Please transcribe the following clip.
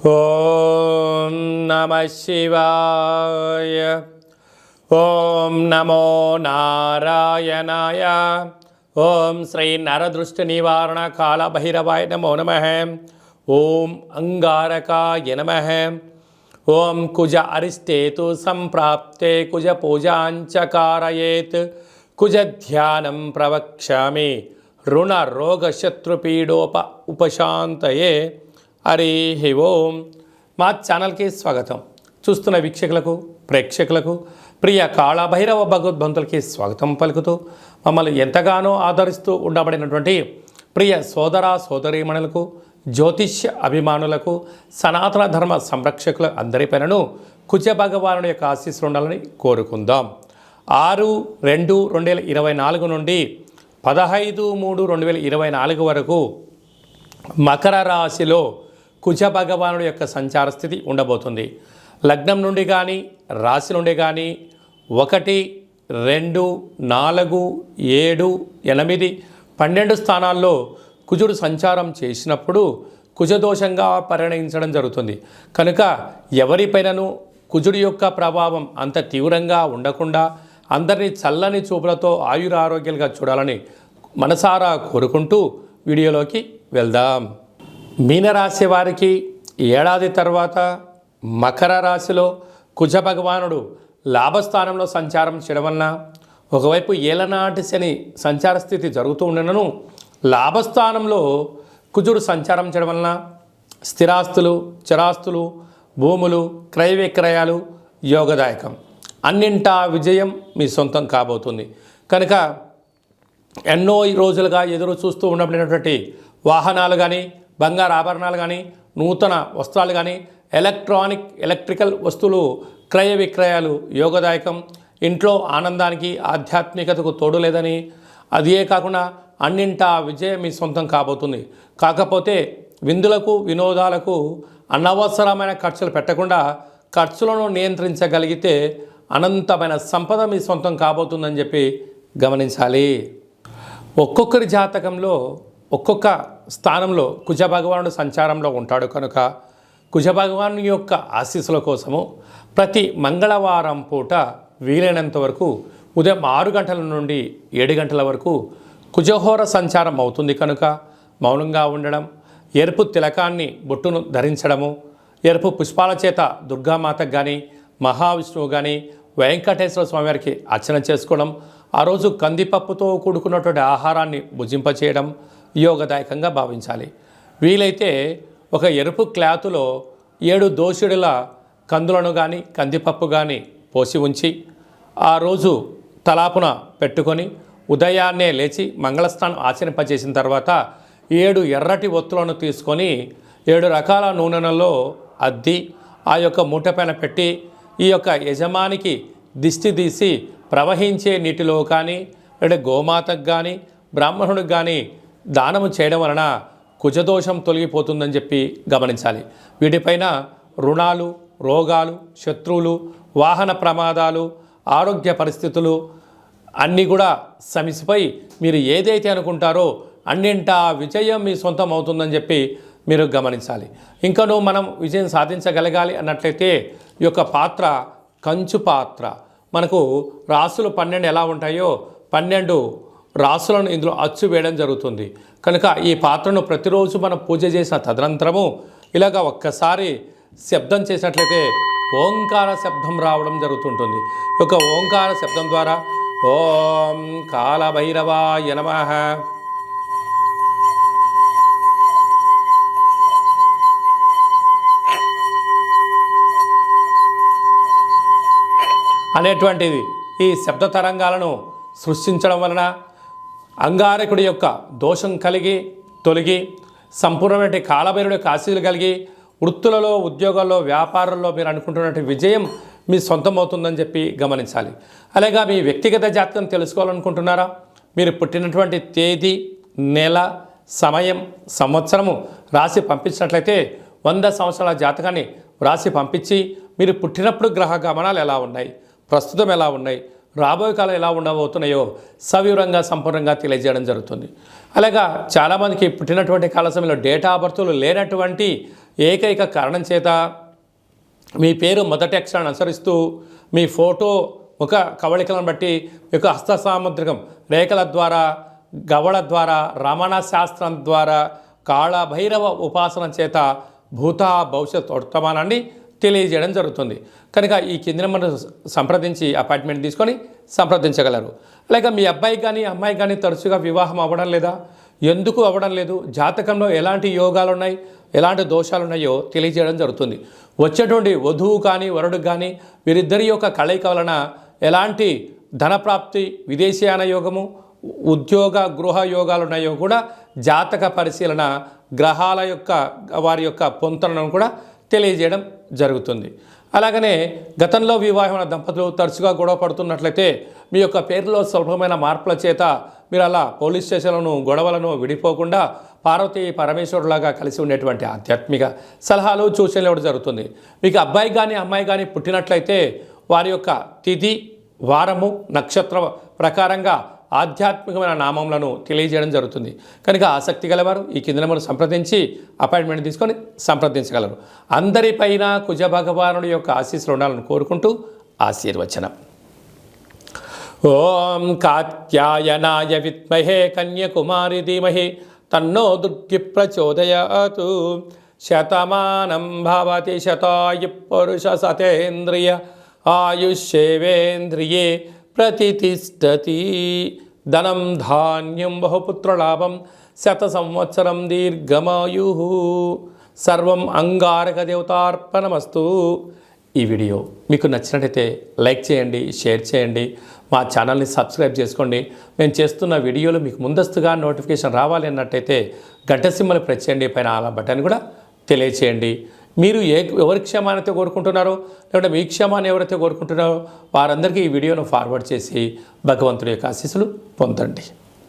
ఓం నమః శివాయ. ఓం నమో నారాయణాయ. ఓం శ్రీ నరదృష్టి నివారణ కాళభైరవాయ నమో నమః. ఓం అంగారకాయ నమః. ఓం కుజ అరిష్టేతు సంప్రాప్తే కుజ పూజాంచ కారయేత్ కుజ ధ్యానం ప్రవక్ష్యామి రుణ రోగ శత్రుపీడోప ఉపశాంతయే. హరి ఓం. మా ఛానల్కి స్వాగతం. చూస్తున్న వీక్షకులకు ప్రేక్షకులకు ప్రియ కాళభైరవ భగవద్బంతులకి స్వాగతం పలుకుతూ మమ్మల్ని ఎంతగానో ఆదరిస్తూ ఉండబడినటువంటి ప్రియ సోదర సోదరీమణులకు జ్యోతిష్య అభిమానులకు సనాతన ధర్మ సంరక్షకుల అందరిపైనను కుజ భగవానుడి యొక్క ఆశీస్సులు ఉండాలని కోరుకుందాం. 6/2/2024 నుండి 15/3/2024 వరకు మకర రాశిలో కుజ భగవానుడి యొక్క సంచార స్థితి ఉండబోతుంది. లగ్నం నుండి కానీ రాశి నుండి కానీ 1, 2, 4, 7, 8, 12 స్థానాల్లో కుజుడు సంచారం చేసినప్పుడు కుజదోషంగా పరిగణించడం జరుగుతుంది. కనుక ఎవరిపైనను కుజుడి యొక్క ప్రభావం అంత తీవ్రంగా ఉండకుండా అందరినీ చల్లని చూపులతో ఆయురారోగ్యాలుగా చూడాలని మనసారా కోరుకుంటూ వీడియోలోకి వెళ్దాం. మీనరాశి వారికి ఏడాది తర్వాత మకర రాశిలో కుజ భగవానుడు లాభస్థానంలో సంచారం చేయడం వలన ఒకవైపు ఏలనాటి శని సంచార స్థితి జరుగుతూ ఉండనను లాభస్థానంలో కుజుడు సంచారం చేయడం వలన స్థిరాస్తులు, చరాస్తులు, భూములు, క్రయ విక్రయాలు యోగదాయకం. అన్నింటా విజయం మీ సొంతం కాబోతుంది. కనుక ఎన్నో రోజులుగా ఎదురు చూస్తూ ఉండబడినటువంటి వాహనాలు కానీ, బంగారు ఆభరణాలు కానీ, నూతన వస్త్రాలు కానీ, ఎలక్ట్రికల్ వస్తువులు క్రయ విక్రయాలు యోగదాయకం. ఇంట్లో ఆనందానికి ఆధ్యాత్మికతకు తోడు లేదని, అదే కాకుండా అన్నింటా విజయం మీ సొంతం కాబోతుంది. కాకపోతే విందులకు వినోదాలకు అనవసరమైన ఖర్చులు పెట్టకుండా ఖర్చులను నియంత్రించగలిగితే అనంతమైన సంపద మీ సొంతం కాబోతుందని చెప్పి గమనించాలి. ఒక్కొక్కరి జాతకంలో ఒక్కొక్క స్థానంలో కుజ భగవానుడు సంచారంలో ఉంటాడు. కనుక కుజ భగవాను యొక్క ఆశీస్సుల కోసము ప్రతి మంగళవారం పూట వీలైనంత వరకు ఉదయం 6 గంటల నుండి 7 గంటల వరకు కుజహోర సంచారం అవుతుంది. కనుక మౌనంగా ఉండడం, ఎరుపు తిలకాన్ని బొట్టును ధరించడము, ఎరుపు పుష్పాల చేత దుర్గామాతకు కానీ, మహావిష్ణువు కానీ, వెంకటేశ్వర స్వామివారికి అర్చన చేసుకోవడం, ఆ రోజు కందిపప్పుతో కూడుకున్నటువంటి ఆహారాన్ని భుజింపచేయడం యోగదాయకంగా భావించాలి. వీలైతే ఒక ఎరుపు క్లాతులో 7 దోషుడుల కందులను కానీ, కందిపప్పు కానీ పోసి ఉంచి ఆ రోజు తలాపున పెట్టుకొని ఉదయాన్నే లేచి మంగళస్నానం ఆచరింపజేసిన తర్వాత 7 ఎర్రటి ఒత్తులను తీసుకొని 7 రకాల నూనెలలో అద్ది ఆ యొక్క మూట పైన పెట్టి ఈ యొక్క యజమానికి దిష్టి తీసి ప్రవహించే నీటిలో కానీ, లేదా గోమాతకు కానీ, బ్రాహ్మణుడికి కానీ దానము చేయడం వలన కుజదోషం తొలగిపోతుందని చెప్పి గమనించాలి. వీటిపైన రుణాలు, రోగాలు, శత్రువులు, వాహన ప్రమాదాలు, ఆరోగ్య పరిస్థితులు అన్నీ కూడా సమిసిపోయి మీరు ఏదైతే అనుకుంటారో అన్నింటా విజయం మీ సొంతం అవుతుందని చెప్పి మీరు గమనించాలి. ఇంకనూ మనం విజయం సాధించగలగాలి అన్నట్లయితే ఈ యొక్క పాత్ర కంచు పాత్ర. మనకు రాసులు 12 ఎలా ఉంటాయో 12 రాసులను ఇందులో అచ్చు వేయడం జరుగుతుంది. కనుక ఈ పాత్రను ప్రతిరోజు మనం పూజ చేసిన తదనంతరము ఇలాగ ఒక్కసారి శబ్దం చేసినట్లయితే ఓంకార శబ్దం రావడం జరుగుతుంటుంది. ఈ యొక్క ఓంకార శబ్దం ద్వారా ఓం కాళభైరవాయ నమః, అనేటువంటిది ఈ శబ్ద తరంగాలను సృష్టించడం వలన అంగారకుడి యొక్క దోషం తొలగి సంపూర్ణమైన కాళభైరుడి యొక్క ఆశీస్సులు కలిగి వృత్తులలో, ఉద్యోగాల్లో, వ్యాపారంలో మీరు అనుకుంటున్నటువంటి విజయం మీ సొంతం అవుతుందని చెప్పి గమనించాలి. అలాగే మీ వ్యక్తిగత జాతకం తెలుసుకోవాలనుకుంటున్నారా? మీరు పుట్టినటువంటి తేదీ, నెల, సమయం, సంవత్సరము రాసి పంపించినట్లయితే 100 సంవత్సరాల జాతకాన్ని రాసి పంపించి మీరు పుట్టినప్పుడు గ్రహ గమనాలు ఎలా ఉన్నాయి, ప్రస్తుతం ఎలా ఉన్నాయి, రాబోయే కాలం ఎలా ఉండబోతున్నాయో సవివరంగా సంపూర్ణంగా తెలియజేయడం జరుగుతుంది. అలాగా చాలామందికి పుట్టినటువంటి కాల సమయంలో డేటా ఆఫ్ బర్త్లు లేనటువంటి ఏకైక కారణం చేత మీ పేరు మొదటి అక్షరాన్ని అనుసరిస్తూ మీ ఫోటో ఒక కవళికలను బట్టి మీ యొక్క హస్త సాముద్రికం రేఖల ద్వారా, గవళ ద్వారా, రమణ శాస్త్రం ద్వారా, కాళభైరవ ఉపాసన చేత భూత భవిష్యత్ వర్తమానాన్ని తెలియజేయడం జరుగుతుంది. కనుక ఈ కింద నెంబర్ సంప్రదించి అపాయింట్మెంట్ తీసుకొని సంప్రదించగలరు. అలాగే మీ అబ్బాయి కానీ అమ్మాయి కానీ తరచుగా వివాహం అవ్వడం లేదా, ఎందుకు అవ్వడం లేదు, జాతకంలో ఎలాంటి యోగాలు ఉన్నాయి, ఎలాంటి దోషాలు ఉన్నాయో తెలియజేయడం జరుగుతుంది. వచ్చేటువంటి వధువు కానీ వరుడు కానీ వీరిద్దరి యొక్క కలయిక వలన ఎలాంటి ధనప్రాప్తి, విదేశీయాన యోగము, ఉద్యోగ గృహ యోగాలు ఉన్నాయో కూడా జాతక పరిశీలన గ్రహాల యొక్క వారి యొక్క పొంతనను కూడా తెలియజేయడం జరుగుతుంది. అలాగనే గతంలో వివాహమైన దంపతులు తరచుగా గొడవ పడుతున్నట్లయితే మీ యొక్క పేరులో స్వల్పమైన మార్పుల చేత మీరు అలా పోలీస్ స్టేషన్లను గొడవలను విడిపోకుండా పార్వతీ పరమేశ్వరులాగా కలిసి ఉండేటువంటి ఆధ్యాత్మిక సలహాలు సూచనలు ఇవ్వడం జరుగుతుంది. మీకు అబ్బాయి కానీ అమ్మాయి కానీ పుట్టినట్లయితే వారి యొక్క తిథి, వారము, నక్షత్ర ప్రకారంగా ఆధ్యాత్మికమైన నామములను తెలియజేయడం జరుగుతుంది. కనుక ఆసక్తి గలవారు ఈ కింద నెంబర్ సంప్రదించి అపాయింట్మెంట్ తీసుకొని సంప్రదించగలరు. అందరిపైన కుజ భగవానుడి యొక్క ఆశీస్సులు ఉండాలని కోరుకుంటూ ఆశీర్వచనం. ఓం కాత్యాయనాయ విద్మహే కన్యకుమారి ధీమహి తన్నో దుర్గి ప్రచోదయాతు. శతమానం భవతి శతాయు పురుష సతేంద్రియ ఆయుష్యేవేంద్రియే ప్రతిష్టతి. ధనం ధాన్యం బహుపుత్రలాభం శత సంవత్సరం దీర్ఘమాయు. సర్వం అంగారక దేవతార్పణమస్తు. ఈ వీడియో మీకు నచ్చినట్టయితే లైక్ చేయండి, షేర్ చేయండి, మా ఛానల్ని సబ్స్క్రైబ్ చేసుకోండి. మేము చేస్తున్న వీడియోలు మీకు ముందస్తుగా నోటిఫికేషన్ రావాలి అన్నట్టయితే గంట సింబల్ ప్రెస్ చేయండి, పైన ఆల్ బటన్ కూడా తెలియచేయండి. మీరు ఎవరి క్షేమాన్ని అయితే కోరుకుంటున్నారో లేకుంటే మీ క్షేమాన్ని ఎవరైతే కోరుకుంటున్నారో వారందరికీ ఈ వీడియోను ఫార్వర్డ్ చేసి భగవంతుడి యొక్క ఆశీస్సులు పొందండి.